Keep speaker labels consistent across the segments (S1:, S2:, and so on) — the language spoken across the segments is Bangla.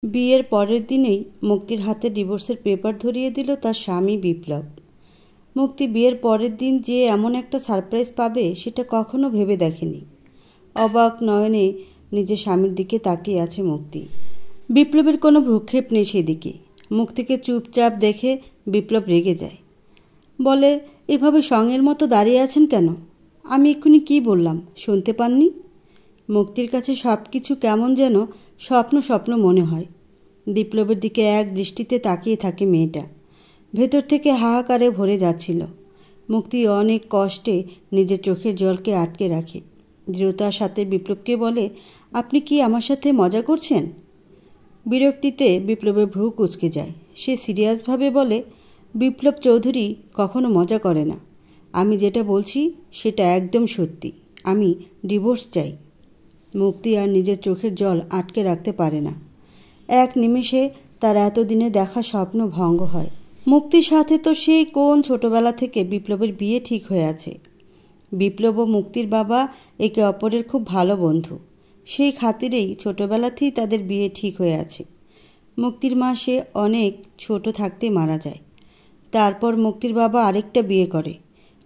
S1: বিয়ের পরের দিনেই মুক্তির হাতে ডিভোর্সের পেপার ধরিয়ে দিল তার স্বামী বিপ্লব। মুক্তি বিয়ের পরের দিন যে এমন একটা সারপ্রাইজ পাবে সেটা কখনো ভেবে দেখেনি। অবাক নয়নে নিজের স্বামীর দিকে তাকিয়ে আছে মুক্তি। বিপ্লবের কোনো ভ্রুক্ষেপ নেই সেদিকে। মুক্তিকে চুপচাপ দেখে বিপ্লব রেগে যায়, বলে, এভাবে সঙ্গের মতো দাঁড়িয়ে আছেন কেন? আমি এক্ষুনি কী বললাম শুনতে পাননি? মুক্তির কাছে সব কিছু কেমন যেন স্বপ্ন স্বপ্ন মনে হয়। বিপ্লবের দিকে এক দৃষ্টিতে তাকিয়ে থাকে মেয়েটা। ভেতর থেকে হাহাকারে ভরে যাচ্ছিল। মুক্তি অনেক কষ্টে নিজের চোখের জলকে আটকে রাখে। দৃঢ়তার সাথে বিপ্লবকে বলে, আপনি কি আমার সাথে মজা করছেন? বিরক্তিতে বিপ্লবের ভ্রু কুঁচকে যায়। সে সিরিয়াসভাবে বলে, বিপ্লব চৌধুরী কখনো মজা করে না। আমি যেটা বলছি সেটা একদম সত্যি। আমি ডিভোর্স চাই। মুক্তি আর নিজের চোখের জল আটকে রাখতে পারে না। এক নিমেষে তার এতদিনে দেখা স্বপ্ন ভঙ্গ হয়। মুক্তির সাথে তো সেই কোন ছোটবেলা থেকে বিপ্লবের বিয়ে ঠিক হয়ে আছে। বিপ্লব ও মুক্তির বাবা একে অপরের খুব ভালো বন্ধু। সেই খাতিরেই ছোটবেলাতেই তাদের বিয়ে ঠিক হয়ে আছে। মুক্তির মা সে অনেক ছোট থাকতেই মারা যায়। তারপর মুক্তির বাবা আরেকটা বিয়ে করে।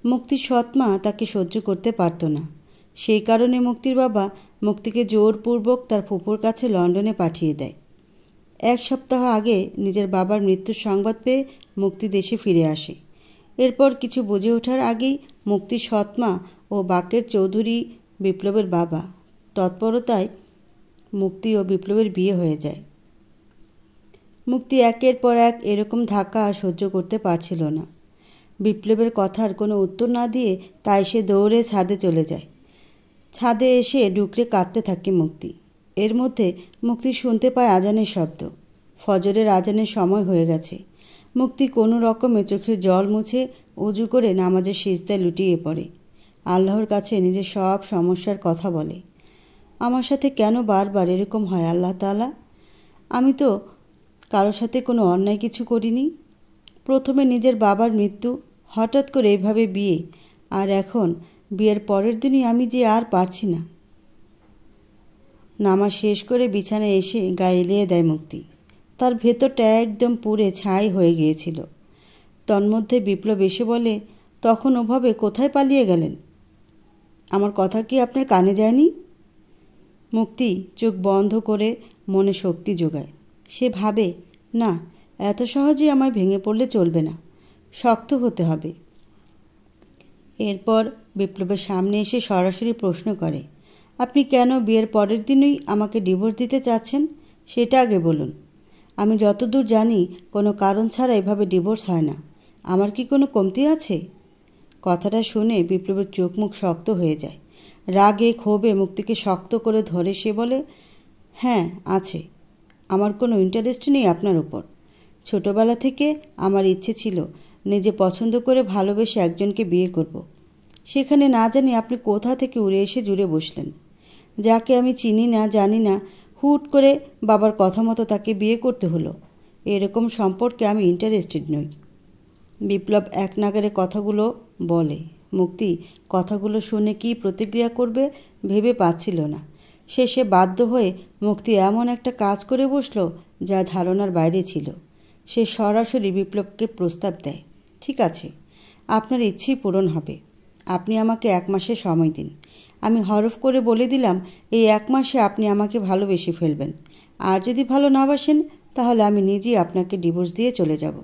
S1: মুক্তির সৎমা তাকে সহ্য করতে পারত না। সেই কারণে মুক্তির বাবা মুক্তিকে জোরপূর্বক তার ফুপুর কাছে লন্ডনে পাঠিয়ে দেয়। এক সপ্তাহ আগে নিজের বাবার মৃত্যুর সংবাদ পেয়ে মুক্তি দেশে ফিরে আসে। এরপর কিছু বুঝে ওঠার আগেই মুক্তির সৎমা ও বাকের চৌধুরী বিপ্লবের বাবা তৎপরতায় মুক্তি ও বিপ্লবের বিয়ে হয়ে যায়। মুক্তি একের পর এক এরকম ধাক্কা আর সহ্য করতে পারছিল না। বিপ্লবের কথার কোনো উত্তর না দিয়ে তাই সে দৌড়ে ছাদে চলে যায়। ছাদে এসে ডুকরে কাঁদতে থাকে মুক্তি। এর মধ্যে মুক্তি শুনতে পায় আজানের শব্দ। ফজরের আজানের সময় হয়ে গেছে। মুক্তি কোনো রকমে চোখের জল মুছে উজু করে নামাজের সিজদায় লুটিয়ে পড়ে। আল্লাহর কাছে নিজের সব সমস্যার কথা বলে। আমার সাথে কেন বারবার এরকম হয় আল্লাহ তাআলা? আমি তো কারোর সাথে কোনো অন্যায় কিছু করিনি। প্রথমে নিজের বাবার মৃত্যু, হঠাৎ করে এভাবে বিয়ে, আর এখন বিয়ের পরের দিনই আমি যে আর পারছি না। নামাজ শেষ করে বিছানায় এসে গায়ে এলিয়ে দেয় মুক্তি। তার ভেতরটা একদম পুড়ে ছাই হয়ে গিয়েছিল। তন্মধ্যে বিপ্লব এসে বলে, তখন ওভাবে কোথায় পালিয়ে গেলেন? আমার কথা কি আপনার কানে যায়নি? মুক্তি চোখ বন্ধ করে মনে শক্তি জোগায়। সে ভাবে, না, এত সহজেই আমায় ভেঙে পড়লে চলবে না, শক্ত হতে হবে। এরপর বিপ্লবের সামনে এসে সরাসরি প্রশ্ন করে, আপনি কেন বিয়ের পরের দিনই আমাকে ডিভোর্স দিতে চাচ্ছেন সেটা আগে বলুন। আমি যতদূর জানি কোনো কারণ ছাড়া এভাবে ডিভোর্স হয় না। আমার কি কোনো কমতি আছে? কথাটা শুনে বিপ্লবের চোখ মুখ শক্ত হয়ে যায়। রাগে ক্ষোভে মুক্তিকে শক্ত করে ধরে সে বলে, হ্যাঁ আছে। আমার কোনো ইন্টারেস্ট নেই আপনার উপর। ছোটবেলা থেকে আমার ইচ্ছে ছিল নিজে পছন্দ করে ভালোবেসে একজনকে বিয়ে করব। সেখানে না জানি আপনি কোথা থেকে উড়ে এসে জুড়ে বসলেন। যাকে আমি চিনি না জানি না, হুট করে বাবার কথা মতো তাকে বিয়ে করতে হলো। এরকম সম্পর্কে আমি ইন্টারেস্টেড নই। বিপ্লব এক নাগারে কথাগুলো বলে। মুক্তি কথাগুলো শুনে কি প্রতিক্রিয়া করবে ভেবে পাচ্ছিল না। শেষে বাধ্য হয়ে মুক্তি এমন একটা কাজ করে বসল যা ধারণার বাইরে ছিল। সে সরাসরি বিপ্লবকে প্রস্তাব দেয়, ঠিক আছে, আপনার ইচ্ছেই পূরণ হবে। আপনি আমাকে 1 মাসের সময় দিন। আমি হরফ করে বলে দিলাম এই 1 মাসে আপনি আমাকে ভালোবেসে ফেলবেন। আর যদি ভালো না বাসেন তাহলে আমি নিজেই আপনাকে ডিভোর্স দিয়ে চলে যাব।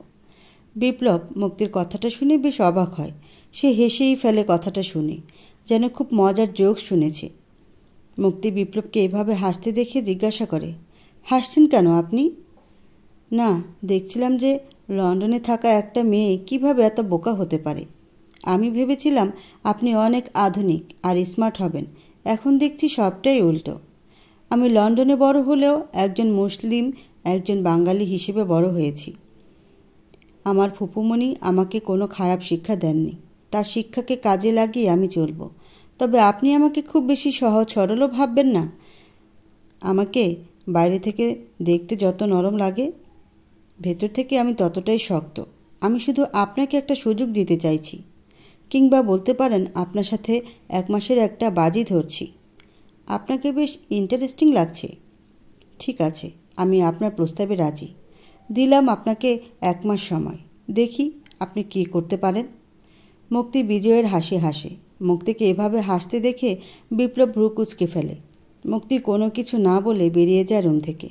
S1: বিপ্লব মুক্তির কথাটা শুনে বেশ অবাক হয়। সে হেসেই ফেলে কথাটা শুনে, যেন খুব মজার জোক শুনেছে। মুক্তি বিপ্লবকে এভাবে হাসতে দেখে জিজ্ঞাসা করে, হাসছেন কেন আপনি? না, দেখছিলাম যে লন্ডনে থাকা একটা মেয়ে কিভাবে এত বোকা হতে পারে। আমি ভেবেছিলাম আপনি অনেক আধুনিক আর স্মার্ট হবেন। এখন দেখছি সবটাই উল্টো। আমি লন্ডনে বড় হলেও একজন মুসলিম, একজন বাঙালি হিসেবে বড় হয়েছি। আমার ফুপুমণি আমাকে কোনো খারাপ শিক্ষা দেননি। তার শিক্ষাকে কাজে লাগিয়ে আমি চলব। তবে আপনি আমাকে খুব বেশি সহজ সরলও ভাববেন না। আমাকে বাইরে থেকে দেখতে যত নরম লাগে, ভেতর থেকে আমি ততটাই শক্ত। আমি শুধু আপনাকে একটা সুযোগ দিতে চাইছি, কিংবা বলতে পারেন আপনার সাথে 1 মাসের একটা বাজি ধরছি। আপনাকে বেশ ইন্টারেস্টিং লাগছে। ঠিক আছে, আমি আপনার প্রস্তাবে রাজি। দিলাম আপনাকে 1 মাস সময়, দেখি আপনি কী করতে পারেন। মুক্তি বিজয়ের হাসি হাসে। মুক্তিকে এভাবে হাসতে দেখে বিপ্লব ভ্রু কুঁচকে ফেলে। মুক্তি কোনো কিছু না বলে বেরিয়ে যায় রুম থেকে।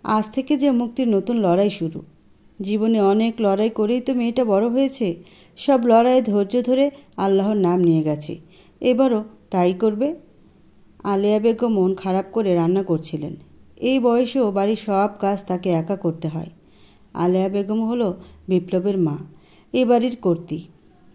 S1: আজ থেকে যে মুক্তির নতুন লড়াই শুরু। জীবনে অনেক লড়াই করেই তো মেয়েটা বড় হয়েছে। সব লড়াইয়ে ধৈর্য ধরে আল্লাহর নাম নিয়ে গেছে, এবারও তাই করবে। আলেয়া বেগম মন খারাপ করে রান্না করছিলেন। এই বয়সেও বাড়ির সব কাজ তাকে একা করতে হয়। আলেয়া বেগম হলো বিপ্লবের মা, এ বাড়ির কর্ত্রী,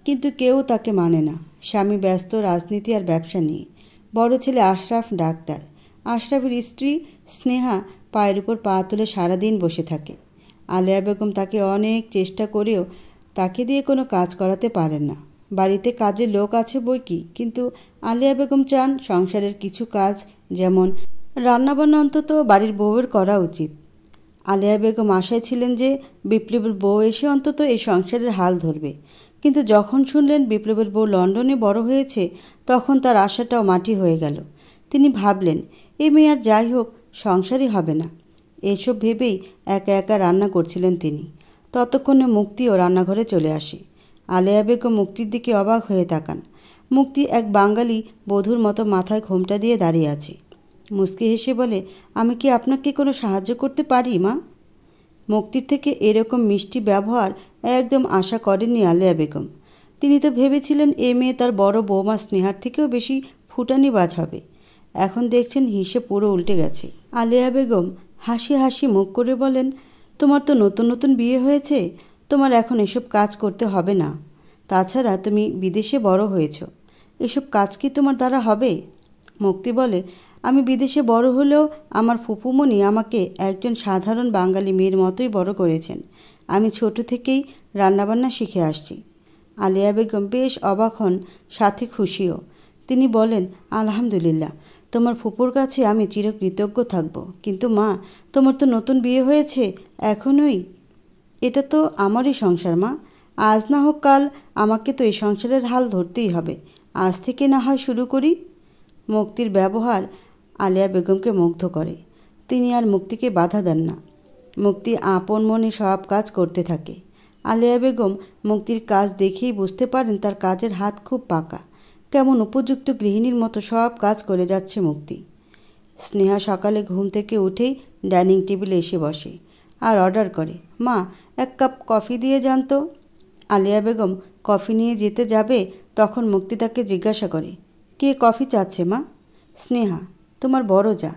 S1: কিন্তু কেউ তাকে মানে না। স্বামী ব্যস্ত রাজনীতি আর ব্যবসা নিয়ে। বড় ছেলে আশরাফ ডাক্তার। আশরাফের স্ত্রী স্নেহা পায়ের উপর পা তুলে সারাদিন বসে থাকে। আলেয়া বেগম তাকে অনেক চেষ্টা করেও তাকে দিয়ে কোনো কাজ করাতে পারেন না। বাড়িতে কাজের লোক আছে বই কি, কিন্তু আলেয়া বেগম চান সংসারের কিছু কাজ, যেমন রান্নাবান্না অন্তত বাড়ির বউয়ের করা উচিত। আলেয়া বেগম আশায় ছিলেন যে বিপ্লবের বউ এসে অন্তত এই সংসারের হাল ধরবে, কিন্তু যখন শুনলেন বিপ্লবের বউ লন্ডনে বড় হয়েছে, তখন তার আশাটাও মাটি হয়ে গেল। তিনি ভাবলেন, এ মেয়ে আর যাই হোক সংসারই হবে না। এইসব ভেবেই একা একা রান্না করছিলেন তিনি। ততক্ষণে মুক্তিও রান্নাঘরে চলে আসে। আলেয়া বেগম মুক্তির দিকে অবাক হয়ে তাকান। মুক্তি এক বাঙালি বধূর মতো মাথায় ঘোমটা দিয়ে দাঁড়িয়ে আছে। মুচকি হেসে বলে, আমি কি আপনাকে কোনো সাহায্য করতে পারি মা? মুক্তির থেকে এরকম মিষ্টি ব্যবহার একদম আশা করেননি আলেয়া বেগম। তিনি তো ভেবেছিলেন এ মেয়ে তার বড় বৌমা স্নেহার থেকেও বেশি ফুটানিবাজ হবে। এখন দেখছেন হিসেব পুরো উল্টে গেছে। আলেয়া বেগম হাসি হাসি মুখ করে বলেন, তোমার তো নতুন নতুন বিয়ে হয়েছে, তোমার এখন এসব কাজ করতে হবে না। তাছাড়া তুমি বিদেশে বড় হয়েছ, এসব কাজ কি তোমার দ্বারা হবে? মুক্তি বলে, আমি বিদেশে বড় হলেও আমার ফুপুমণি আমাকে একজন সাধারণ বাঙালি মেয়ের মতোই বড় করেছেন। আমি ছোট থেকেই রান্নাবান্না শিখে আসছি। আলেয়া বেগম বেশ অবাক হন, সাথে খুশিও। তিনি বলেন, আলহামদুলিল্লাহ, তোমার ফুপুর কাছে আমি চিরকৃতজ্ঞ থাকব। কিন্তু মা, তোমার তো নতুন বিয়ে হয়েছে এখনই। এটা তো আমারই সংসার মা, আজ না হোক কাল আমাকে তো এই সংসারের হাল ধরতেই হবে। আজ থেকে না হয় শুরু করি। মুক্তির ব্যবহার আলেয়া বেগমকে মুগ্ধ করে। তিনি আর মুক্তিকে বাধা দেন না। মুক্তি আপন মনে সব কাজ করতে থাকে। আলেয়া বেগম মুক্তির কাজ দেখেই বুঝতে পারেন তার কাজের হাত খুব পাকা। কেমন উপযুক্ত গৃহিণীর মতো সব কাজ করে যাচ্ছে মুক্তি। স্নেহা সকালে ঘুম থেকে উঠেই ডাইনিং টেবিলে এসে বসে আর অর্ডার করে, মা 1 কাপ কফি দিয়ে যান তো। আলেয়া বেগম কফি নিয়ে যেতে যাবে, তখন মুক্তি তাকে জিজ্ঞাসা করে, কে কফি চাচ্ছে মা? স্নেহা, তোমার বড় যা,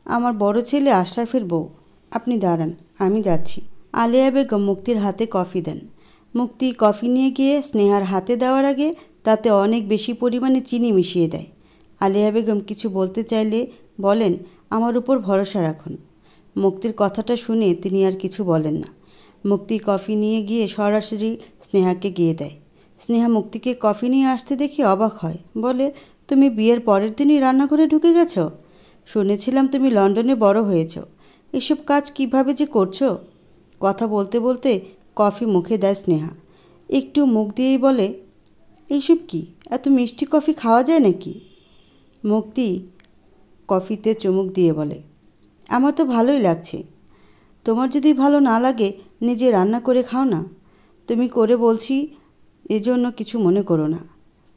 S1: আমার বড় ছেলে আশরাফের বউ। আপনি দাঁড়ান, আমি যাচ্ছি। আলেয়া বেগম মুক্তির হাতে কফি দেন। মুক্তি কফি নিয়ে গিয়ে স্নেহার হাতে দেওয়ার আগে তাতে অনেক বেশি পরিমাণে চিনি মিশিয়ে দেয়। আলেয়া বেগম কিছু বলতে চাইলে বলেন, আমার উপর ভরসা রাখুন। মুক্তির কথাটা শুনে তিনি আর কিছু বলেন না। মুক্তি কফি নিয়ে গিয়ে সরাসরি স্নেহাকে গিয়ে দেয়। স্নেহা মুক্তিকে কফি নিয়ে আসতে দেখে অবাক হয়, বলে, তুমি বিয়ের পরের দিনই রান্নাঘরে ঢুকে গেছো? শুনেছিলাম তুমি লন্ডনে বড় হয়েছ, এসব কাজ কিভাবে যে করছো? কথা বলতে বলতে কফি মুখে দেয় স্নেহা। একটু মুখ দিয়েই বলে, এইসব কি, এত মিষ্টি কফি খাওয়া যায় নাকি? মুক্তি কফিতে চুমুক দিয়ে বলে, আমার তো ভালোই লাগছে। তোমার যদি ভালো না লাগে নিজে রান্না করে খাও না। তুমি করে বলছি এজন্য কিছু মনে করো না।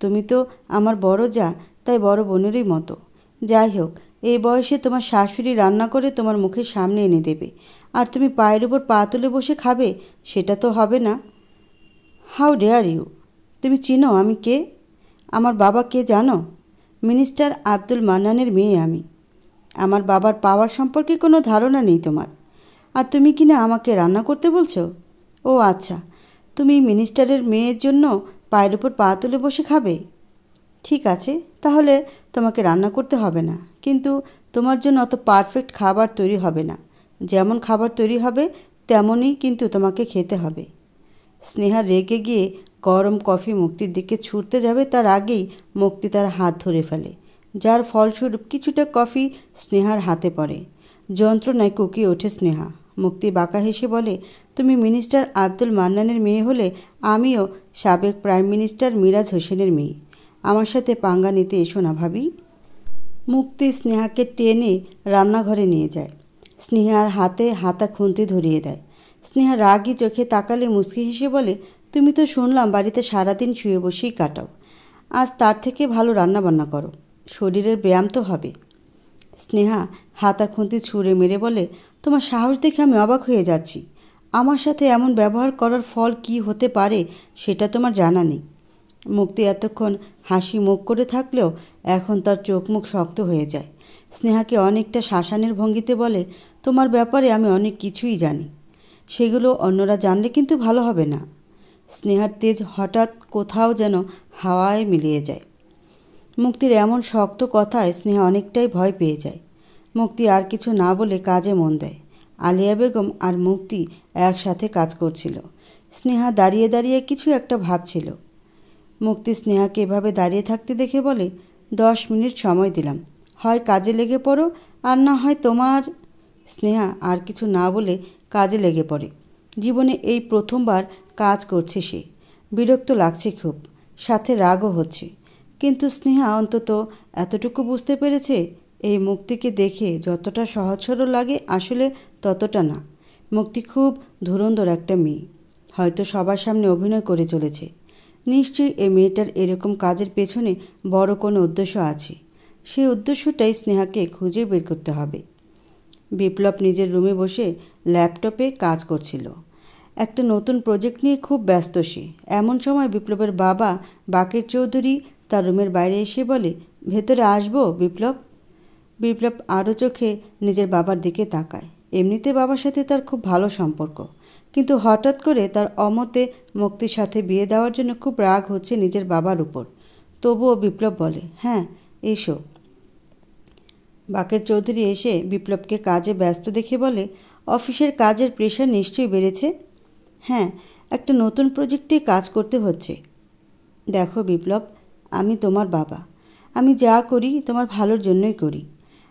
S1: তুমি তো আমার বড় যা, তাই বড় বোনেরই মতো। যাই হোক, এই বয়সে তোমার শাশুড়ি রান্না করে তোমার মুখের সামনে এনে দেবে, আর তুমি পায়ের উপর পা তুলে বসে খাবে, সেটা তো হবে না। How dare you! তুমি চিনো আমি কে? আমার বাবা কে জানো? মিনিস্টার আব্দুল মান্নানের মেয়ে আমি। আমার বাবার পাওয়ার সম্পর্কে কোনো ধারণা নেই তোমার। আর তুমি কি না আমাকে রান্না করতে বলছো? ও আচ্ছা, তুমি মিনিস্টারের মেয়ের জন্য পায়ের উপর পা তুলে বসে খাবে? ঠিক আছে, তাহলে তোমাকে রান্না করতে হবে না, কিন্তু তোমার জন্য অত পারফেক্ট খাবার তৈরি হবে না। যেমন খাবার তৈরি হবে তেমনই কিন্তু তোমাকে খেতে হবে। স্নেহা রেগে গিয়ে গরম কফি মুক্তির দিকে ছুটতে যাবে, তার আগেই মুক্তি তার হাত ধরে ফেলে, যার ফলস্বরূপ কিছুটা কফি স্নেহার হাতে পড়ে। যন্ত্রণায় কুকিয়ে ওঠে স্নেহা। মুক্তি বাঁকা হেসে বলে, তুমি মিনিস্টার আব্দুল মান্নানের মেয়ে হলে আমিও সাবেক প্রাইম মিনিস্টার মিরাজ হোসেনের মেয়ে। আমার সাথে পাঙ্গা নিতে এসো না ভাবি। মুক্তি স্নেহাকে টেনে রান্নাঘরে নিয়ে যায়। স্নেহার হাতে হাতা খুন্তি ধরিয়ে দেয়। স্নেহা রাগী চোখে তাকালে মুচকি হেসে বলে, তুমি তো শুনলাম বাড়িতে সারাদিন শুয়ে বসেই কাটাও, আজ তার থেকে ভালো রান্নাবান্না করো, শরীরের ব্যায়াম তো হবে। স্নেহা হাতা খুন্তি ছুঁড়ে মেরে বলে, তোমার সাহস দেখে আমি অবাক হয়ে যাচ্ছি। আমার সাথে এমন ব্যবহার করার ফল কি হতে পারে সেটা তোমার জানা নেই। মুক্তি এতক্ষণ হাসি মুখ করে থাকলেও এখন তার চোখ মুখ শক্ত হয়ে যায়। স্নেহাকে অনেকটা শাসানের ভঙ্গিতে বলে, তোমার ব্যাপারে আমি অনেক কিছুই জানি, সেগুলো অন্যরা জানলে কিন্তু ভালো হবে না। স্নেহার তেজ হঠাৎ কোথাও যেন হাওয়ায় মিলিয়ে যায়। মুক্তির এমন শক্ত কথায় স্নেহা অনেকটাই ভয় পেয়ে যায়। মুক্তি আর কিছু না বলে কাজে মন দেয়। আলিয়া বেগম আর মুক্তি একসাথে কাজ করছিল। স্নেহা দাঁড়িয়ে দাঁড়িয়ে কিছু একটা ভাবছিল। মুক্তি স্নেহাকে এভাবে দাঁড়িয়ে থাকতে দেখে বলে, 10 মিনিট সময় দিলাম, হয় কাজে লেগে পড়ো আর না হয় তোমার। স্নেহা আর কিছু না বলে কাজে লেগে পড়ে। জীবনে এই প্রথমবার কাজ করছে সে। বিরক্ত লাগছে খুব, সাথে রাগও হচ্ছে। কিন্তু স্নেহা অন্তত এতটুকু বুঝতে পেরেছে, এই মুক্তিকে দেখে যতটা সহজ সরল লাগে আসলে ততটা না। মুক্তি খুব ধুরন্ধর একটা মেয়ে, হয়তো সবার সামনে অভিনয় করে চলেছে। নিশ্চয়ই এই মেয়েটার এরকম কাজের পেছনে বড় কোনো উদ্দেশ্য আছে। সেই উদ্দেশ্যটাই স্নেহাকে খুঁজে বের করতে হবে। বিপ্লব নিজের রুমে বসে ল্যাপটপে কাজ করছিল। একটা নতুন প্রজেক্ট নিয়ে খুব ব্যস্ত সে। এমন সময় বিপ্লবের বাবা বাকের চৌধুরী তার রুমের বাইরে এসে বলে, ভেতরে আসবো বিপ্লব? বিপ্লব আরও চোখে নিজের বাবার দিকে তাকায়। এমনিতে বাবার সাথে তার খুব ভালো সম্পর্ক, কিন্তু হঠাৎ করে তার অমতে মুক্তির সাথে বিয়ে দেওয়ার জন্য খুব রাগ হচ্ছে নিজের বাবার উপর। তবুও বিপ্লব বলে, হ্যাঁ এসো। বাকের চৌধুরী এসে বিপ্লবকে কাজে ব্যস্ত দেখে বলে, অফিসের কাজের প্রেশার নিশ্চয়ই বেড়েছে? হ্যাঁ, একটা নতুন প্রজেক্টে কাজ করতে হচ্ছে। দেখো বিপ্লব, আমি তোমার বাবা। আমি যা করি তোমার ভালোর জন্যই করি।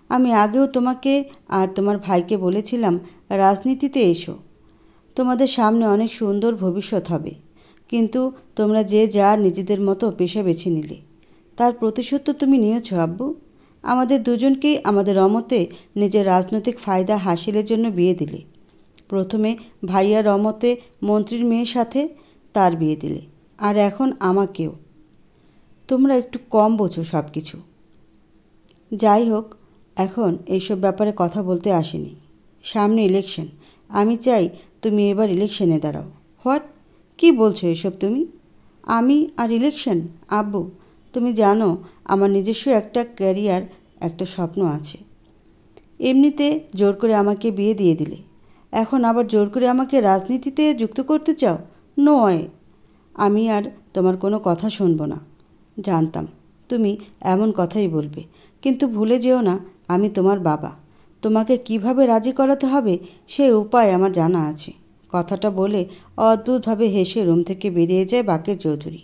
S1: আমি আগেও তোমাকে আর তোমার ভাইকে বলেছিলাম রাজনীতিতে এসো, তোমাদের সামনে অনেক সুন্দর ভবিষ্যৎ হবে। কিন্তু তোমরা যে যার নিজেদের মতো পেশা বেছে নিলে, তার প্রতিশোধ তো তুমি নিয়েছ আব্বু। আমাদের দুজনকেই আমাদের অমতে নিজের রাজনৈতিক ফায়দা হাসিলের জন্য বিয়ে দিলে। প্রথমে ভাইয়ার অমতে মন্ত্রীর মেয়ের সাথে তার বিয়ে দিলে, আর এখন আমাকেও। তোমরা একটু কম বোঝো সব কিছু। যাই হোক, এখন এইসব ব্যাপারে কথা বলতে আসিনি। সামনে ইলেকশন, আমি চাই তুমি এবার ইলেকশনে দাঁড়াও। হোয়াট? কি বলছো এসব তুমি? আমি আর ইলেকশন? আব্বু, তুমি জানো আমার নিজস্ব একটা ক্যারিয়ার, একটা স্বপ্ন আছে। এমনিতে জোর করে আমাকে বিয়ে দিয়ে দিলে, এখন আবার জোর করে আমাকে রাজনীতিতে যুক্ত করতে চাও? নয়, আমি আর তোমার কোনো কথা শুনবো না। জানতাম তুমি এমন কথাই বলবে, কিন্তু ভুলে যেও না আমি তোমার বাবা। তোমাকে কিভাবে রাজি করাতে হবে সেই উপায় আমার জানা আছে। কথাটা বলে অদ্ভুতভাবে হেসে রুম থেকে বেরিয়ে যায় বাকের চৌধুরী।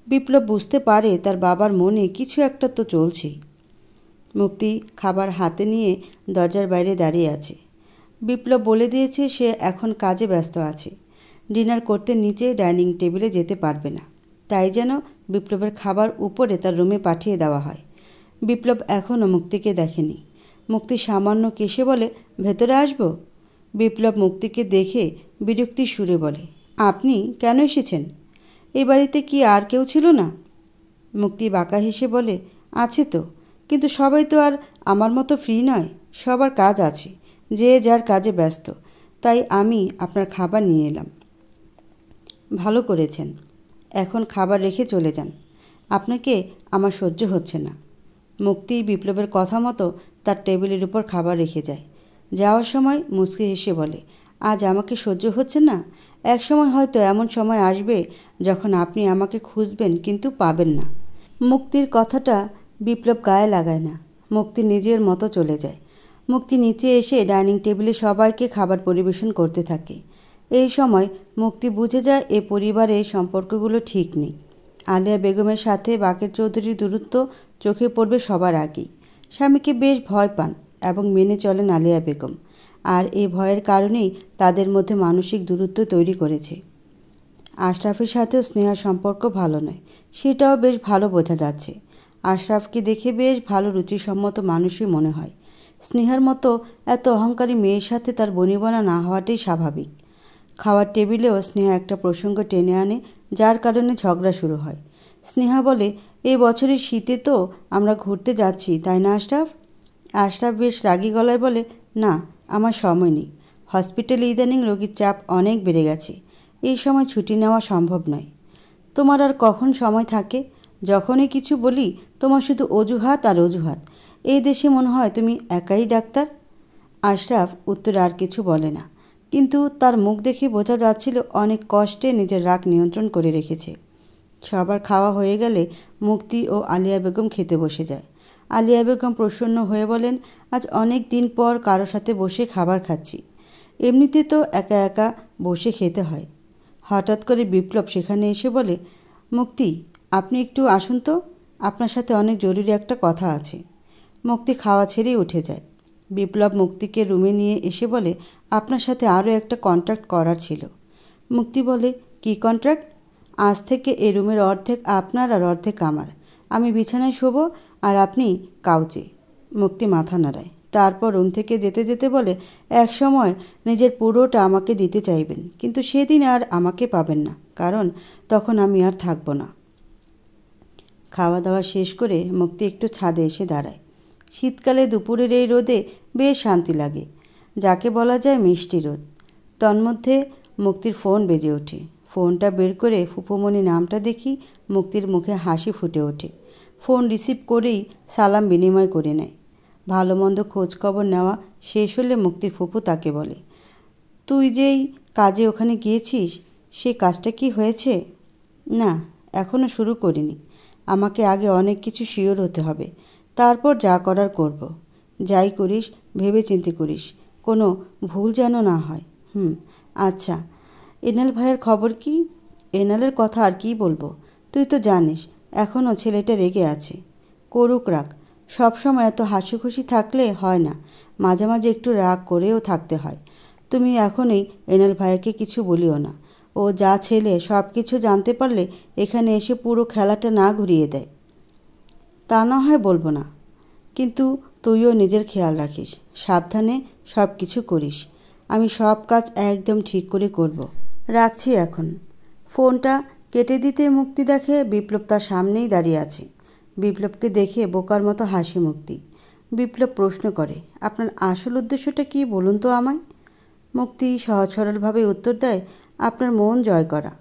S1: বিপ্লব বুঝতে পারে তার বাবার মনে কিছু একটা তো চলছেই। মুক্তি খাবার হাতে নিয়ে দরজার বাইরে দাঁড়িয়ে আছে। বিপ্লব বলে দিয়েছে সে এখন কাজে ব্যস্ত আছে, ডিনার করতে নিচে ডাইনিং টেবিলে যেতে পারবে না। তাই যেন বিপ্লবের খাবার উপরে তার রুমে পাঠিয়ে দেওয়া হয়। বিপ্লব এখনও মুক্তিকে দেখেনি। মুক্তি সামান্য কেশে বলে, ভেতরে আসবো? বিপ্লব মুক্তিকে দেখে বিরক্তির সুরে বলে, আপনি কেন এসেছেন? এই বাড়িতে কি আর কেউ ছিল না? মুক্তি বাঁকা হেসে বলে, আছে তো, কিন্তু সবাই তো আর আমার মতো ফ্রি নয়। সবার কাজ আছে, যে যার কাজে ব্যস্ত। তাই আমি আপনার খাবার নিয়ে এলাম। ভালো করেছেন। এখন খাবার রেখে চলে যান, আপনাকে আমার সহ্য হচ্ছে না। মুক্তি বিপ্লবের কথা মতো তার টেবিলের উপর খাবার রেখে যায়। যাওয়ার সময় মুচকি হেসে বলে, আজ আমাকে সহ্য হচ্ছে না? এক সময় হয়তো এমন সময় আসবে যখন আপনি আমাকে খুঁজবেন কিন্তু পাবেন না। মুক্তির কথাটা বিপ্লব গায়ে লাগায় না। মুক্তি নিজের মতো চলে যায়। মুক্তি নিচে এসে ডাইনিং টেবিলে সবাইকে খাবার পরিবেশন করতে থাকে। এই সময় মুক্তি বুঝে যায় এ পরিবারের সম্পর্কগুলো ঠিক নেই। আলিয়া বেগমের সাথে বাকের চৌধুরীর দূরত্ব চোখে পড়বে সবার আগেই। স্বামীকে বেশ ভয় পান এবং মেনে চলেন আলিয়া বেগম, আর এই ভয়ের কারণেই তাদের মধ্যে মানসিক দূরত্ব তৈরি করেছে। আশরাফের সাথেও স্নেহার সম্পর্ক ভালো নয়, সেটাও বেশ ভালো বোঝা যাচ্ছে। আশরাফকে দেখে বেশ ভালো রুচিসম্মত মানুষই মনে হয়। স্নেহার মতো এত অহংকারী মেয়ের সাথে তার বনিবনা না হওয়াটাই স্বাভাবিক। খাওয়ার টেবিলেও স্নেহা একটা প্রসঙ্গ টেনে আনে, যার কারণে ঝগড়া শুরু হয়। স্নেহা বলে, এই বছরের শীতে তো আমরা ঘুরতে যাচ্ছি, তাই না আশরাফ? আশরাফ বেশ রাগী গলায় বলে, না, আমার সময় নেই। হসপিটালে ইদানিং রোগীর চাপ অনেক বেড়ে গেছে, এই সময় ছুটি নেওয়া সম্ভব নয়। তোমার আর কখন সময় থাকে? যখনই কিছু বলি তোমার শুধু অজুহাত আর অজুহাত। এই দেশে মনে হয় তুমি একাই ডাক্তার। আশরাফ উত্তরে আর কিছু বলে না, কিন্তু তার মুখ দেখে বোঝা যাচ্ছিল অনেক কষ্টে নিজের রাগ নিয়ন্ত্রণ করে রেখেছে। সবার খাওয়া হয়ে গেলে মুক্তি ও আলিয়া বেগম খেতে বসে যায়। আলিয়া বেগম প্রসন্ন হয়ে বলেন, আজ অনেক দিন পর কারো সাথে বসে খাবার খাচ্ছি। এমনিতে তো একা একা বসে খেতে হয়। হঠাৎ করে বিপ্লব সেখানে এসে বলে, মুক্তি, আপনি একটু আসুন তো, আপনার সাথে অনেক জরুরি একটা কথা আছে। মুক্তি খাওয়া ছেড়েই উঠে যায়। বিপ্লব মুক্তিকে রুমে নিয়ে এসে বলে, আপনার সাথে আরও একটা কন্ট্রাক্ট করার ছিল। মুক্তি বলে, কি কন্ট্রাক্ট? আজ থেকে এই রুমের অর্ধেক আপনার আর অর্ধেক আমার। আমি বিছানায় শোবো আর আপনি কাউচে। মুক্তি মাথা নাড়ায়, তারপর রুম থেকে যেতে যেতে বলে, এক সময় নিজের পুরোটা আমাকে দিতে চাইবেন, কিন্তু সেদিন আর আমাকে পাবেন না, কারণ তখন আমি আর থাকবো না। খাওয়া দাওয়া শেষ করে মুক্তি একটু ছাদে এসে দাঁড়ায়। শীতকালে দুপুরের এই রোদে বেশ শান্তি লাগে, যাকে বলা যায় মিষ্টি রোদ। তন্মধ্যে মুক্তির ফোন বেজে ওঠে। ফোনটা বের করে ফুপুমণি নামটা দেখি মুক্তির মুখে হাসি ফুটে ওঠে। ফোন রিসিভ করেই সালাম বিনিময় করে নেয়। ভালো মন্দ খোঁজখবর নেওয়া শেষ হলে মুক্তির ফুপু তাকে বলে, তুই যেই কাজে ওখানে গিয়েছিস, সেই কাজটা কি হয়েছে? না, এখনও শুরু করিনি। আমাকে আগে অনেক কিছু শিওর হতে হবে, তারপর যা করার করব। যাই করিস ভেবেচিন্তে করিস, কোনো ভুল যেন না হয়। আচ্ছা, এনাল ভাইয়ের খবর কি? এনালের কথা আর কি বলবো, তুই তো জানিস এখনও ছেলেটা রেগে আছে। করুক রাগ, সবসময় এত হাসি খুশি থাকলে হয় না, মাঝে মাঝে একটু রাগ করেও থাকতে হয়। তুমি এখনই এনাল ভাইয়াকে কিছু বলিও না। ও যা ছেলে, সব কিছু জানতে পারলে এখানে এসে পুরো খেলাটা না ঘুরিয়ে দেয়। তা না হয় বলবো না, কিন্তু তুইও নিজের খেয়াল রাখিস, সাবধানে সব কিছু করিস। আমি সব কাজ একদম ঠিক করে করব। রাখছি এখন। ফোনটা কেটে দিতে মুক্তি দেখে বিপ্লব তার সামনেই দাঁড়িয়ে আছে। বিপ্লবকে দেখে বোকার মতো হাসি মুক্তি। বিপ্লব প্রশ্ন করে, আপনার আসল উদ্দেশ্যটা কি বলুন তো আমায়? মুক্তি সহজ সরলভাবে উত্তর দেয়, আপনার মন জয় করা।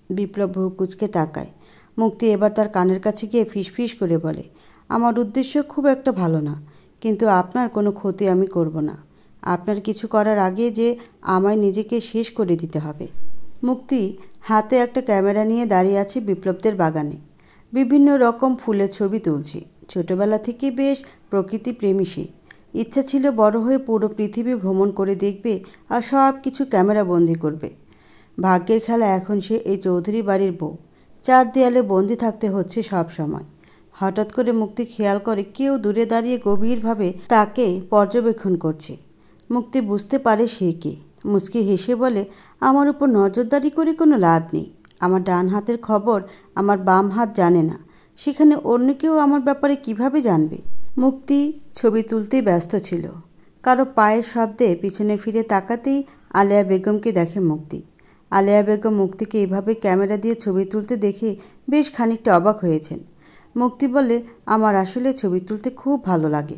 S1: বিপ্লব ভ্রু কুঁচকে তাকায়। মুক্তি এবার তার কানের কাছে গিয়ে ফিসফিস করে বলে, আমার উদ্দেশ্য খুব একটা ভালো না, কিন্তু আপনার কোনো ক্ষতি আমি করব না। আপনার কিছু করার আগে যে আমায় নিজেকে শেষ করে দিতে হবে। মুক্তি হাতে একটা ক্যামেরা নিয়ে দাঁড়িয়ে আছে বিপ্লবদের বাগানে। বিভিন্ন রকম ফুলের ছবি তুলছে। ছোটবেলা থেকে বেশ প্রকৃতি প্রেমী সে। ইচ্ছা ছিল বড় হয়ে পুরো পৃথিবী ভ্রমণ করে দেখবে আর সব কিছু ক্যামেরা বন্দি করবে। ভাগ্যের খেলা এখন সে এই চৌধুরী বাড়ির বউ, চার দেয়ালে বন্দি থাকতে হচ্ছে সব সময়। হঠাৎ করে মুক্তি খেয়াল করে কেউ দূরে দাঁড়িয়ে গভীরভাবে তাকে পর্যবেক্ষণ করছে। মুক্তি বুঝতে পারে সে কে। মুচকি হেসে বলে, আমার উপর নজরদারি করে কোনো লাভ নেই। আমার ডান হাতের খবর আমার বাম হাত জানে না, সেখানে অন্য কেউ আমার ব্যাপারে কিভাবে জানবে? মুক্তি ছবি তুলতেই ব্যস্ত ছিল। কারো পায়ের শব্দে পিছনে ফিরে তাকাতেই আলেয়া বেগমকে দেখে মুক্তি। আলেয়া বেগম মুক্তিকে এইভাবে ক্যামেরা দিয়ে ছবি তুলতে দেখে বেশ খানিকটা অবাক হয়েছেন। মুক্তি বলে, আমার আসলে ছবি তুলতে খুব ভালো লাগে।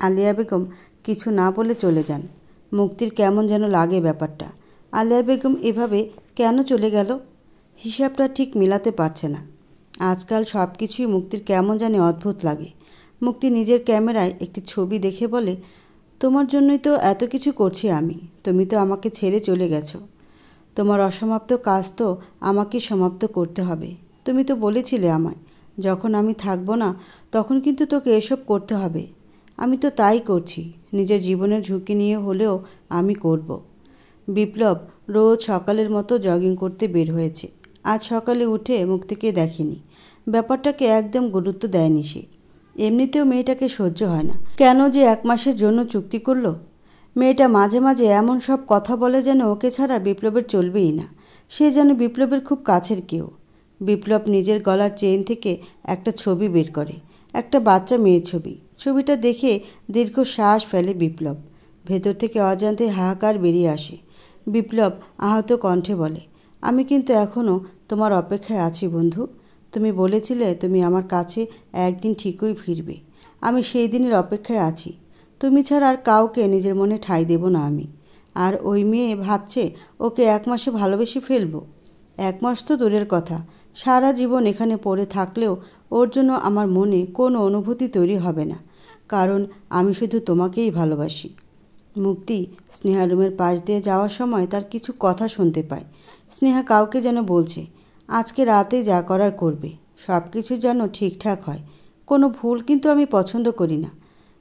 S1: আলেয়া বেগম কিছু না বলে চলে যান। মুক্তির কেমন যেন লাগে ব্যাপারটা। আলেয়া বেগম এভাবে কেন চলে গেল, হিসাবটা ঠিক মিলাতে পারছে না। আজকাল সব কিছুই মুক্তির কেমন জানি অদ্ভুত লাগে। মুক্তি নিজের ক্যামেরায় একটি ছবি দেখে বলে, তোমার জন্যই তো এত কিছু করছি আমি, তুমি তো আমাকে ছেড়ে চলে গেছো। তোমার অসমাপ্ত কাজ তো আমাকে সমাপ্ত করতে হবে। তুমি তো বলেছিলে আমায়, যখন আমি থাকবো না তখন কিন্তু তোকে এসব করতে হবে। আমি তো তাই করছি, নিজের জীবনের ঝুঁকি নিয়ে হলেও আমি করব। বিপ্লব রোজ সকালের মতো জগিং করতে বের হয়েছে। আজ সকালে উঠে মুক্তিকে দেখেনি। ব্যাপারটাকে একদম গুরুত্ব দেয়নি সে। এমনিতেও মেয়েটাকে সহ্য হয় না, কেন যে 1 মাসের জন্য চুক্তি করলো। মেয়েটা মাঝে মাঝে এমন সব কথা বলে যেন ওকে ছাড়া বিপ্লবের চলবেই না। সে যেন বিপ্লবের খুব কাছের কেউ। বিপ্লব নিজের গলার চেইন থেকে একটা ছবি বের করে, একটা বাচ্চা মেয়ের ছবি। ছবিটা দেখে দীর্ঘশ্বাস ফেলে বিপ্লব। ভেতর থেকে অজান্তে হাহাকার বেরিয়ে আসে। বিপ্লব আহত কণ্ঠে বলে, আমি কিন্তু এখনও তোমার অপেক্ষায় আছি বন্ধু। তুমি বলেছিলে তুমি আমার কাছে একদিন ঠিকই ফিরবে। আমি সেই দিনের অপেক্ষায় আছি। তুমি ছাড়া আর কাউকে নিজের মনে ঠাঁই দেব না আমি। আর ওই মেয়ে ভাবছে ওকে 1 মাসে ভালোবেসে ফেলবো। 1 মাস তো দূরের কথা, সারা জীবন এখানে পড়ে থাকলেও ওর জন্য আমার মনে কোনো অনুভূতি তৈরি হবে না, কারণ আমি শুধু তোমাকেই ভালোবাসি। মুক্তি স্নেহা রুমের পাশ দিয়ে যাওয়ার সময় তার কিছু কথা শুনতে পায়। স্নেহা কাউকে যেন বলছে, আজকে রাতে যা করার করবে, সব কিছু যেন ঠিকঠাক হয়, কোনো ভুল কিন্তু আমি পছন্দ করি না।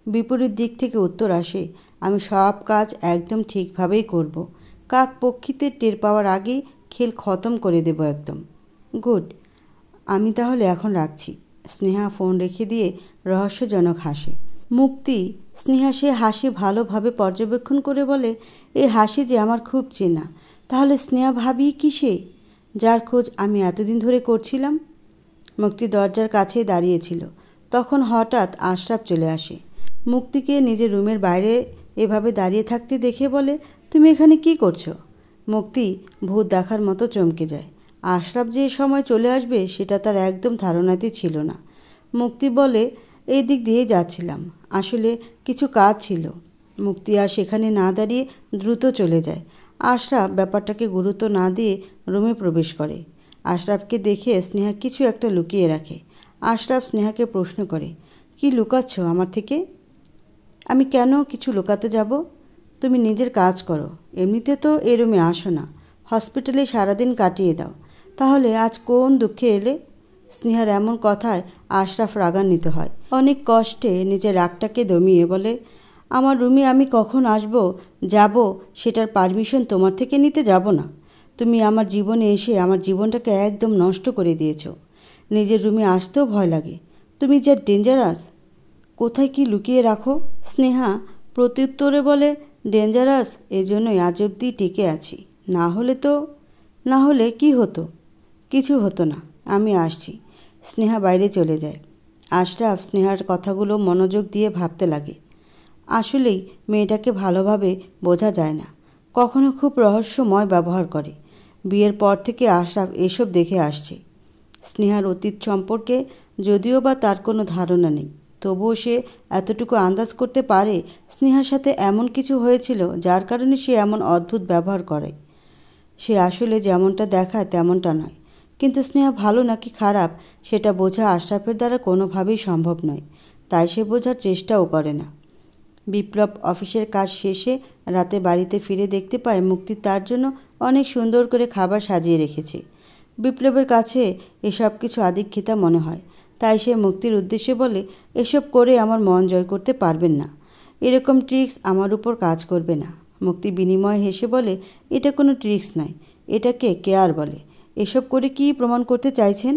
S1: বিপরীত দিক থেকে উত্তর আসে, আমি সব কাজ একদম ঠিকভাবেই করব। কাক পক্ষীতে টের পাওয়ার আগেই খেল খতম করে দেব একদম। গুড, আমি তাহলে এখন রাখছি। স্নেহা ফোন রেখে দিয়ে রহস্যজনক হাসে। মুক্তি স্নেহা সে হাসি ভালোভাবে পর্যবেক্ষণ করে বলে, এই হাসি যে আমার খুব চেনা। তাহলে স্নেহা ভাবি কি সে, যার খোঁজ আমি এতদিন ধরে করছিলাম? মুক্তি দরজার কাছেই দাঁড়িয়েছিল। তখন হঠাৎ আশরাফ চলে আসে। মুক্তিকে নিজের রুমের বাইরে এভাবে দাঁড়িয়ে থাকতে দেখে বলে, তুমি এখানে কি করছো? মুক্তি ভূত দেখার মতো চমকে যায়। আশরাফ যে সময় চলে আসবে সেটা তার একদম ধারণাতেই ছিল না। মুক্তি বলে, এই দিক দিয়ে যাচ্ছিলাম, আসলে কিছু কাজ ছিল। মুক্তি আর সেখানে না দাঁড়িয়ে দ্রুত চলে যায়। আশরাফ ব্যাপারটাকে গুরুত্ব না দিয়ে রুমে প্রবেশ করে। আশরাফকে দেখে স্নেহা কিছু একটা লুকিয়ে রাখে। আশরাফ স্নেহাকে প্রশ্ন করে, কি লুকাচ্ছ আমার থেকে? আমি কেন কিছু লুকাতে যাব? তুমি নিজের কাজ করো। এমনিতে তো এ রুমে আসো না, হসপিটালে সারাদিন কাটিয়ে দাও, তাহলে আজ কোন দুঃখে এলে? স্নেহার এমন কথায় আশরাফ রাগান্বিত হয়। অনেক কষ্টে নিজের রাগটাকে দমিয়ে বলে, আমার রুমে আমি কখন আসবো যাব সেটার পারমিশন তোমার থেকে নিতে যাব না। তুমি আমার জীবনে এসে আমার জীবনটাকে একদম নষ্ট করে দিয়েছ। নিজের রুমে আসতেও ভয় লাগে। তুমি যা ডেঞ্জারাস। কোথায় কি লুকিয়ে রাখো? স্নেহা প্রত্যুত্তরে বলে, ডেঞ্জারাস এজন্যই আজ অবধি টিকে আছি। না হলে কি হতো? কিছু হতো না, আমি আসছি। স্নেহা বাইরে চলে যায়। আশরাফ স্নেহার কথাগুলো মনোযোগ দিয়ে ভাবতে লাগে। আসলেই মেয়েটাকে ভালোভাবে বোঝা যায় না, কখনো খুব রহস্যময় ব্যবহার করে। বিয়ের পর থেকে আশরাফ এসব দেখে আসছে। স্নেহার অতীত সম্পর্কে যদিও বা তার কোনো ধারণা নেই, তবুও সে এতটুকু আন্দাজ করতে পারে স্নেহার সাথে এমন কিছু হয়েছিল যার কারণে সে এমন অদ্ভুত ব্যবহার করে। সে আসলে যেমনটা দেখায় তেমনটা নয়, কিন্তু স্নেহা ভালো নাকি খারাপ সেটা বোঝা আশরাফের দ্বারা কোনোভাবেই সম্ভব নয়, তাই সে বোঝার চেষ্টাও করে না। বিপ্লব অফিসের কাজ শেষে রাতে বাড়িতে ফিরে দেখতে পায় মুক্তি তার জন্য অনেক সুন্দর করে খাবার সাজিয়ে রেখেছে। বিপ্লবের কাছে এসব কিছু আদিক্ষেতা মনে হয়, তাই সে মুক্তির উদ্দেশ্যে বলে, এসব করে আমার মন জয় করতে পারবেন না, এরকম ট্রিক্স আমার উপর কাজ করবে না। মুক্তি বিনিময়ে হেসে বলে, এটা কোনো ট্রিক্স নয়, এটাকে কেয়ার বলে। এসব করে কি প্রমাণ করতে চাইছেন?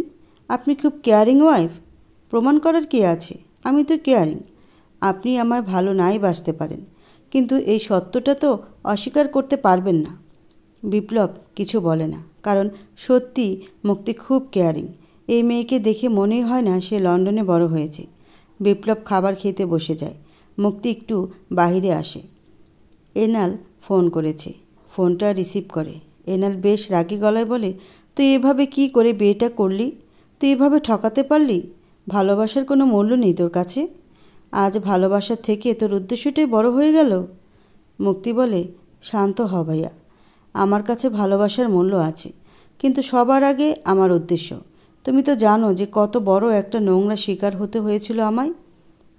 S1: আপনি খুব কেয়ারিং ওয়াইফ। প্রমাণ করার কি আছে? আমি তো কেয়ারিং। আপনি আমায় ভালো নাই বাসতে পারেন, কিন্তু এই সত্যটা তো অস্বীকার করতে পারবেন না। বিপ্লব কিছু বলে না, কারণ সত্যি মুক্তি খুব কেয়ারিং। এই মেয়েকে দেখে মনেই হয় না সে লন্ডনে বড় হয়েছে। বিপ্লব খাবার খেতে বসে যায়। মুক্তি একটু বাহিরে আসে। এনাল ফোন করেছে। ফোনটা রিসিভ করে। এনাল বেশ রাগী গলায় বলে, তুই এভাবে কি করে বিয়েটা করলি? তুই এভাবে ঠকাতে পারলি? ভালোবাসার কোনো মূল্য নেই তোর কাছে? আজ ভালোবাসার থেকে তোর উদ্দেশ্যটাই বড় হয়ে গেল। মুক্তি বলে, শান্ত হ ভাইয়া, আমার কাছে ভালোবাসার মূল্য আছে, কিন্তু সবার আগে আমার উদ্দেশ্য। তুমি তো জানো যে কত বড় একটা নোংরা শিকার হতে হয়েছিল আমায়,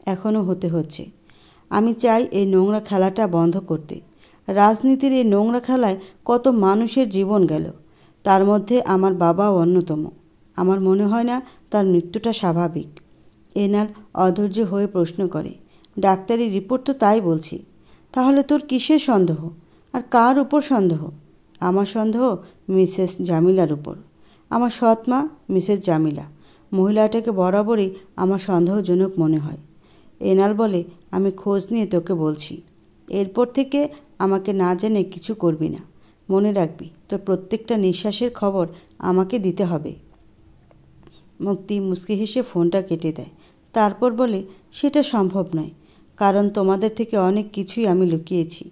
S1: এখনও হতে হচ্ছে। আমি চাই এই নোংরা খেলাটা বন্ধ করতে। রাজনীতির এই নোংরা খেলায় কত মানুষের জীবন গেল, তার মধ্যে আমার বাবাও অন্যতম। আমার মনে হয় না তার মৃত্যুটা স্বাভাবিক। এনাল অধৈর্য হয়ে প্রশ্ন করে, ডাক্তারি রিপোর্ট তো তাই বলছি। তাহলে তোর কিসের সন্দেহ? আর কার উপর সন্দেহ? আমার সন্দেহ মিসেস জামিলার উপর। আমার সৎ মা মিসেস জামিলা, মহিলাটাকে বরাবরই আমার সন্দেহজনক মনে হয়। এনাল বলে, আমি খোঁজ নিয়ে তোকে বলছি। এরপর থেকে আমাকে না জেনে কিছু করবি না। মনে রাখবি, তোর প্রত্যেকটা নিঃশ্বাসের খবর আমাকে দিতে হবে। মুক্তি মুচকি হেসে ফোনটা কেটে দেয়। তারপর বলে, সেটা সম্ভব নয়, কারণ তোমাদের থেকে অনেক কিছুই আমি লুকিয়েছি।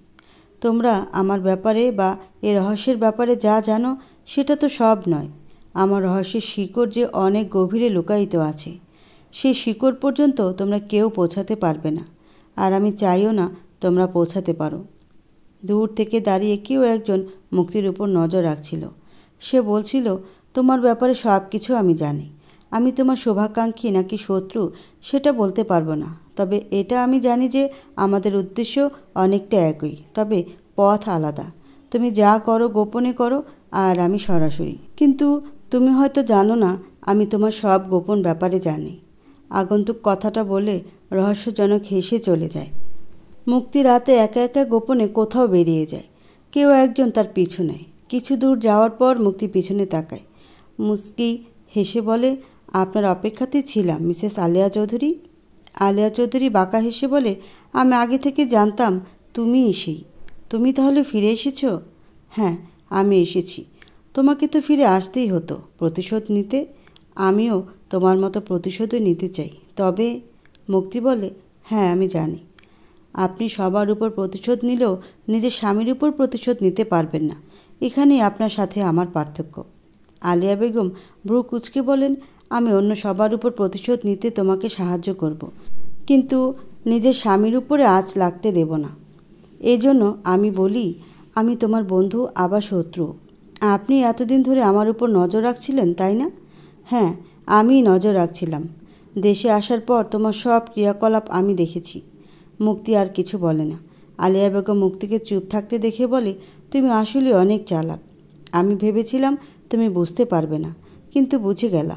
S1: তোমরা আমার ব্যাপারে বা এ রহস্যের ব্যাপারে যা জানো সেটা তো সব নয়। আমার রহস্যের শিকড় যে অনেক গভীরে লুকায়িত আছে, সেই শিকড় পর্যন্ত তোমরা কেউ পৌঁছাতে পারবে না, আর আমি চাইও না তোমরা পৌঁছাতে পারো। দূর থেকে দাঁড়িয়ে কেউ একজন মুক্তির উপর নজর রাখছিল। সে বলছিল, তোমার ব্যাপারে সব কিছু আমি জানি। আমি তোমার শুভাকাঙ্ক্ষী নাকি শত্রু সেটা বলতে পারবো না, তবে এটা আমি জানি যে আমাদের উদ্দেশ্য অনেকটা একই, তবে পথ আলাদা। তুমি যা করো গোপনে করো, আর আমি সরাসরি। কিন্তু তুমি হয়তো জানো না আমি তোমার সব গোপন ব্যাপারে জানি। আগন্তুক কথাটা বলে রহস্যজনক হেসে চলে যায়। মুক্তি রাতে একা একা গোপনে কোথাও বেরিয়ে যায়। কেউ একজন তার পিছু নেয়। কিছু দূর যাওয়ার পর মুক্তি পিছনে তাকায়। মুস্কি হেসে বলে, আপনার অপেক্ষাতেই ছিলাম মিসেস আলিয়া চৌধুরী। আলিয়া চৌধুরী বাঁকা হেসে বলে, আমি আগে থেকে জানতাম তুমিই সেই। তুমি তাহলে ফিরে এসেছো? হ্যাঁ, আমি এসেছি। তোমাকে তো ফিরে আসতেই হতো প্রতিশোধ নিতে। আমিও তোমার মতো প্রতিশোধই নিতে চাই। তবে মুক্তি বলে, হ্যাঁ আমি জানি আপনি সবার উপর প্রতিশোধ নিলেও নিজের স্বামীর উপর প্রতিশোধ নিতে পারবেন না। এখানেই আপনার সাথে আমার পার্থক্য। আলিয়া বেগম ভ্রু কুঁচকে বলেন, আমি অন্য সবার উপর প্রতিশোধ নিতে তোমাকে সাহায্য করব, কিন্তু নিজের স্বামীর উপরে আঁচ লাগতে দেব না। এই জন্য আমি বলি, আমি তোমার বন্ধু আবার শত্রু। আপনি এতদিন ধরে আমার উপর নজর রাখছিলেন, তাই না? হ্যাঁ, আমি নজর রাখছিলাম। দেশে আসার পর তোমার সব ক্রিয়াকলাপ আমি দেখেছি। মুক্তি আর কিছু বলে না। আলিয়া বেগম মুক্তিকে চুপ থাকতে দেখে বলে, তুমি আসলে অনেক চালাক। আমি ভেবেছিলাম তুমি বুঝতে পারবে না, কিন্তু বুঝে গেলা।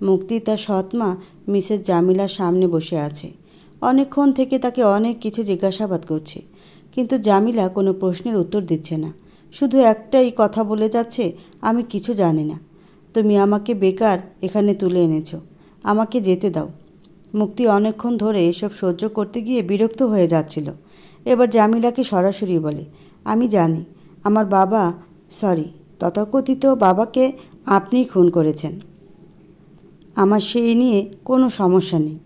S1: মুক্তি তার সৎমা মিসেস জামিলার সামনে বসে আছে। অনেকক্ষণ থেকে তাকে অনেক কিছু জিজ্ঞাসাবাদ করছে, কিন্তু জামিলা কোনো প্রশ্নের উত্তর দিচ্ছে না। শুধু একটাই কথা বলে যাচ্ছে, আমি কিছু জানি না। তুমি আমাকে বেকার এখানে তুলে এনেছো, আমাকে যেতে দাও। মুক্তি অনেকক্ষণ ধরে এসব সহ্য করতে গিয়ে বিরক্ত হয়ে যাচ্ছিল। এবার জামিলাকে সরাসরি বলে, আমি জানি আমার বাবা, তথাকথিত বাবাকে আপনিই খুন করেছেন। আমার সেই নিয়ে কোনো সমস্যা নেই।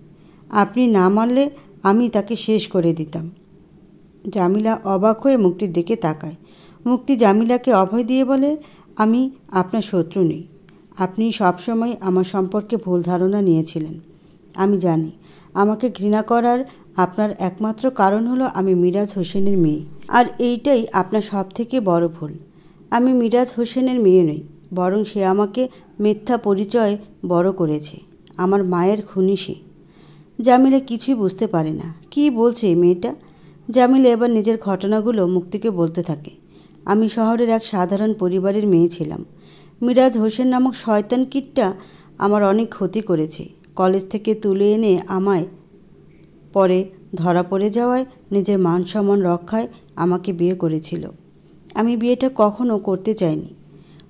S1: আপনি না মানলে আমি তাকে শেষ করে দিতাম। জামিলা অবাক হয়ে মুক্তির দিকে তাকায়। মুক্তি জামিলাকে অভয় দিয়ে বলে, আমি আপনার শত্রু নই। আপনি সবসময় আমার সম্পর্কে ভুল ধারণা নিয়েছিলেন। আমি জানি আমাকে ঘৃণা করার আপনার একমাত্র কারণ হলো আমি মিরাজ হোসেনের মেয়ে, আর এইটাই আপনার সব থেকে বড় ভুল। আমি মিরাজ হোসেনের মেয়ে নই, বরং সে আমাকে মিথ্যা পরিচয় বড় করেছে। আমার মায়ের খুনি সে। জামিলা কিছুই বুঝতে পারে না, কী বলছে মেয়েটা। জামিলা এবার নিজের ঘটনাগুলো মুক্তিকে বলতে থাকে। আমি শহরের এক সাধারণ পরিবারের মেয়ে ছিলাম। মিরাজ হোসেন নামক শয়তান কিটটা আমার অনেক ক্ষতি করেছে। কলেজ থেকে তুলে এনে আমায় পরে ধরা পড়ে যাওয়ায় নিজের মান সম্মান রক্ষায় আমাকে বিয়ে করেছিল। আমি বিয়েটা কখনো করতে চাইনি,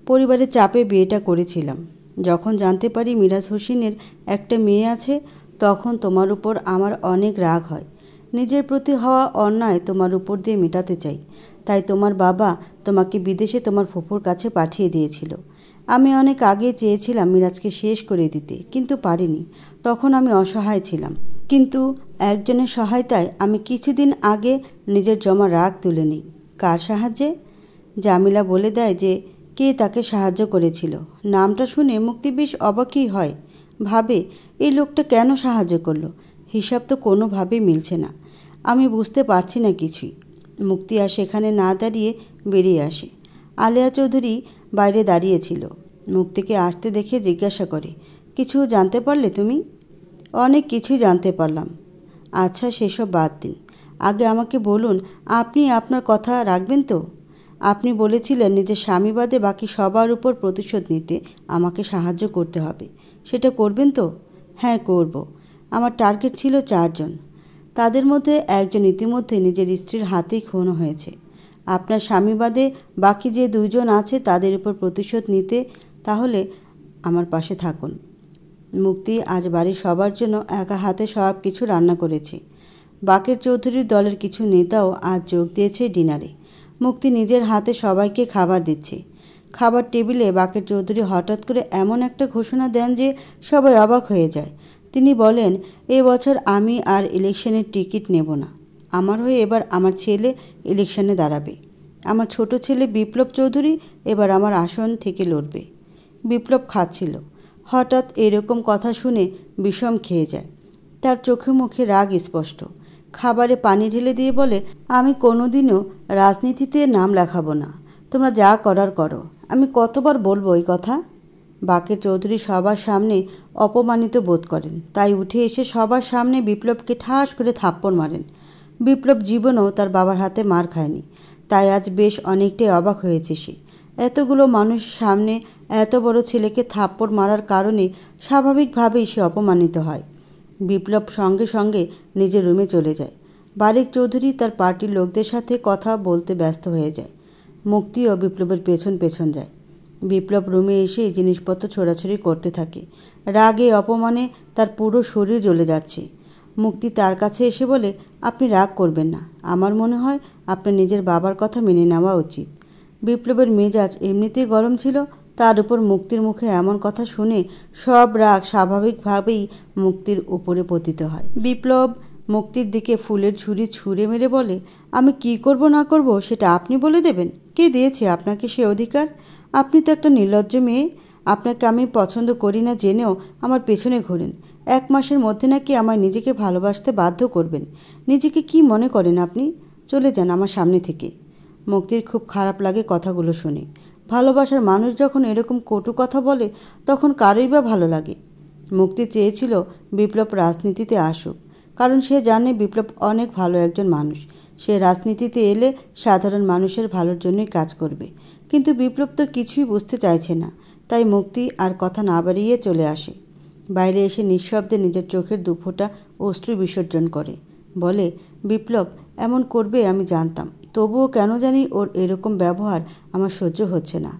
S1: পরিবারের চাপে বিয়েটা করেছিলাম। যখন জানতে পারি মিরাজ হোসেনের একটা মেয়ে আছে, তখন তোমার উপর আমার অনেক রাগ হয়। নিজের প্রতি হওয়া অন্যায় তোমার উপর দিয়ে মেটাতে চাই। তাই তোমার বাবা তোমাকে বিদেশে তোমার ফুফুর কাছে পাঠিয়ে দিয়েছিল। আমি অনেক আগে চেয়েছিলাম মিরাজকে শেষ করে দিতে, কিন্তু পারিনি। তখন আমি অসহায় ছিলাম, কিন্তু একজনের সহায়তায় আমি কিছুদিন আগে নিজের জমা রাগ তুলে নিই। কার সাহায্যে? জামিলা বলে দেয় যে কে তাকে সাহায্য করেছিল। নামটা শুনে মুক্তি বেশ অবাকই হয়। ভাবে, এই লোকটা কেন সাহায্য করলো? হিসাব তো কোনোভাবেই মিলছে না। আমি বুঝতে পারছি না কিছুই। মুক্তি আর সেখানে না দাঁড়িয়ে বেরিয়ে আসে। আলিয়া চৌধুরী বাইরে দাঁড়িয়েছিল। মুক্তিকে আসতে দেখে জিজ্ঞাসা করে, কিছু জানতে পারলে তুমি? অনেক কিছুই জানতে পারলাম। আচ্ছা, সেসব বাদ দিন। আগে আমাকে বলুন, আপনি আপনার কথা রাখবেন তো? আপনি বলেছিলেন নিজের স্বামী বাদে বাকি সবার উপর প্রতিশোধ নিতে আমাকে সাহায্য করতে হবে। সেটা করবেন তো? হ্যাঁ, করব। আমার টার্গেট ছিল 4 জন। তাদের মধ্যে একজন ইতিমধ্যে নিজের স্ত্রীর হাতেই খুন হয়েছে। আপনার স্বামী বাদে বাকি যে 2 জন আছে তাদের উপর প্রতিশোধ নিতে তাহলে আমার পাশে থাকুন। মুক্তি আজ বাড়ির সবার জন্য একা হাতে সব কিছু রান্না করেছে। বাকের চৌধুরীর দলের কিছু নেতাও আজ যোগ দিয়েছে ডিনারে। মুক্তি নিজের হাতে সবাইকে খাবার দিচ্ছে। খাবার টেবিলে বাকের চৌধুরী হঠাৎ করে এমন একটা ঘোষণা দেন যে সবাই অবাক হয়ে যায়। তিনি বলেন, এবছর আমি আর ইলেকশনের টিকিট নেব না। আমার হয়ে এবার আমার ছেলে ইলেকশনে দাঁড়াবে। আমার ছোট ছেলে বিপ্লব চৌধুরী এবার আমার আসন থেকে লড়বে। বিপ্লব খাচ্ছিল। হঠাৎ এরকম কথা শুনে বিষম খেয়ে যায়। তার চোখে মুখে রাগ স্পষ্ট। খাবারে পানি ঢেলে দিয়ে বলে, আমি কোনোদিনও রাজনীতিতে নাম লেখাবো না। তোমরা যা করার করো। আমি কতবার বলবো এই কথা? বাকের চৌধুরী সবার সামনে অপমানিত বোধ করেন, তাই উঠে এসে সবার সামনে বিপ্লবকে ঠাস করে থাপ্পড় মারেন। বিপ্লব জীবনেও তার বাবার হাতে মার খায়নি, তাই আজ বেশ অনেকটাই অবাক হয়েছে সে। এতগুলো মানুষ সামনে এত বড় ছেলেকে থাপ্পড় মারার কারণে স্বাভাবিকভাবেই সে অপমানিত হয়। বিপ্লব সঙ্গে সঙ্গে নিজের রুমে চলে যায়। বারেক চৌধুরী তার পার্টির লোকদের সাথে কথা বলতে ব্যস্ত হয়ে যায়। মুক্তিও বিপ্লবের পেছন পেছন যায়। বিপ্লব রুমে এসে জিনিসপত্র ছোড়াছুড়ি করতে থাকে। রাগে অপমানে তার পুরো শরীর জ্বলে যাচ্ছে। মুক্তি তার কাছে এসে বলে, আপনি রাগ করবেন না। আমার মনে হয় আপনার নিজের বাবার কথা মেনে নেওয়া উচিত। বিপ্লবের মেজাজ এমনিতেই গরম ছিল, তার উপর মুক্তির মুখে এমন কথা শুনে সব রাগ স্বাভাবিকভাবেই মুক্তির উপরে পতিত হয়। বিপ্লব মুক্তির দিকে ফুলের ঝুড়ি ছুঁড়ে মেরে বলে, আমি কি করব না করব সেটা আপনি বলে দেবেন? কে দিয়েছে আপনাকে সে অধিকার? আপনি তো একটা নির্লজ্জ মেয়ে। আপনাকে আমি পছন্দ করি না জেনেও আমার পেছনে ঘোরেন। 1 মাসের মধ্যে নাকি আমায় নিজেকে ভালোবাসতে বাধ্য করবেন। নিজেকে কি মনে করেন আপনি? চলে যান আমার সামনে থেকে। মুক্তির খুব খারাপ লাগে কথাগুলো শুনে। ভালোবাসার মানুষ যখন এরকম কটু কথা বলে তখন কারোই বা ভালো লাগে। মুক্তি চেয়েছিল বিপ্লব রাজনীতিতে আসুক, কারণ সে জানে বিপ্লব অনেক ভালো একজন মানুষ। সে রাজনীতিতে এলে সাধারণ মানুষের ভালোর জন্যই কাজ করবে। কিন্তু বিপ্লব তো কিছুই বুঝতে চাইছে না, তাই মুক্তি আর কথা না বাড়িয়ে চলে আসে। বাইরে এসে নিঃশব্দে নিজের চোখের দুফোঁটা অশ্রু বিসর্জন করে। বলে, বিপ্লব এমন করবে আমি জানতাম, তবুও কেন জানি ওর এরকম ব্যবহার আমার সহ্য হচ্ছে না।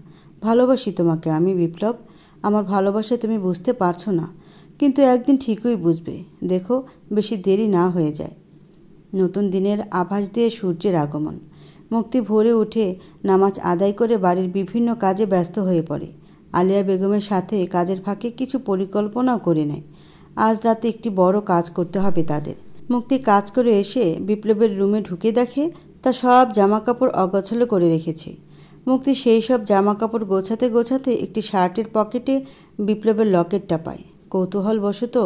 S1: ভালোবাসি তোমাকে আমি বিপ্লব। আমার ভালোবাসা তুমি বুঝতে পারছো না, কিন্তু একদিন ঠিকই বুঝবে। দেখো, বেশি দেরি না হয়ে যায়। নতুন দিনের আভাস দিয়ে সূর্যের আগমন। মুক্তি ভোরে উঠে নামাজ আদায় করে বাড়ির বিভিন্ন কাজে ব্যস্ত হয়ে পড়ে। আলিয়া বেগমের সাথে কাজের ফাঁকে কিছু পরিকল্পনাও করে নেয়। আজ রাতে একটি বড় কাজ করতে হবে তাদের। মুক্তি কাজ করে এসে বিপ্লবের রুমে ঢুকে দেখে তা সব জামাকাপড় অগোছালো করে রেখেছে। মুক্তি সেই সব জামাকাপড় গোছাতে গোছাতে একটি শার্টের পকেটে বিপ্লবের লকেটটা পায়। কৌতূহলবশত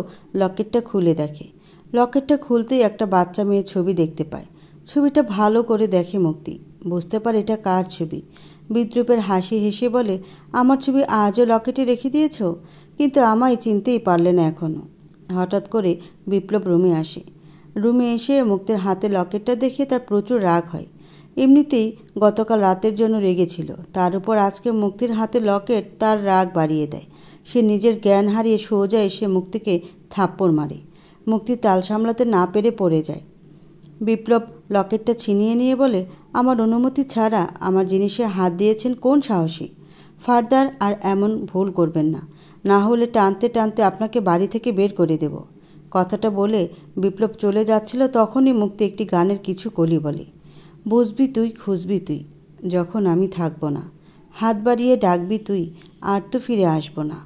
S1: লকেটটা খুলে দেখে। লকেটটা খুলতেই একটা বাচ্চা মেয়ের ছবি দেখতে পায়। ছবিটা ভালো করে দেখে মুক্তি, বুঝতে পারে এটা কার ছবি। বিদ্রুপের হাসি হেসে বলে, আমার ছবি আজও লকেটে রেখে দিয়েছ? কিন্তু আমায় চিনতেই পারলে না এখনও। হঠাৎ করে বিপ্লব রুমে আসে। রুমে এসে মুক্তির হাতে লকেটটা দেখে তার প্রচুর রাগ হয়। এমনিতেই গতকাল রাতের জন্য রেগেছিল, তার উপর আজকে মুক্তির হাতে লকেট তার রাগ বাড়িয়ে দেয়। সে নিজের জ্ঞান হারিয়ে সোজা এসে মুক্তিকে থাপ্পড় মারে। মুক্তি তাল সামলাতে না পেরে পড়ে যায়। বিপ্লব লকেটটা ছিনিয়ে নিয়ে বলে, আমার অনুমতি ছাড়া আমার জিনিসে হাত দিয়েছেন কোন সাহসী? ফার্দার আর এমন ভুল করবেন না, না হলে টানতে টানতে আপনাকে বাড়ি থেকে বের করে দেব। কথাটা বলে বিপ্লব চলে যাচ্ছিল, তখনই মুক্তি একটি গানের কিছু কলি বলে, বুঝবি তুই খুঁজবি তুই যখন আমি থাকবো না, হাত বাড়িয়ে ডাকবি তুই আর তো ফিরে আসবো না।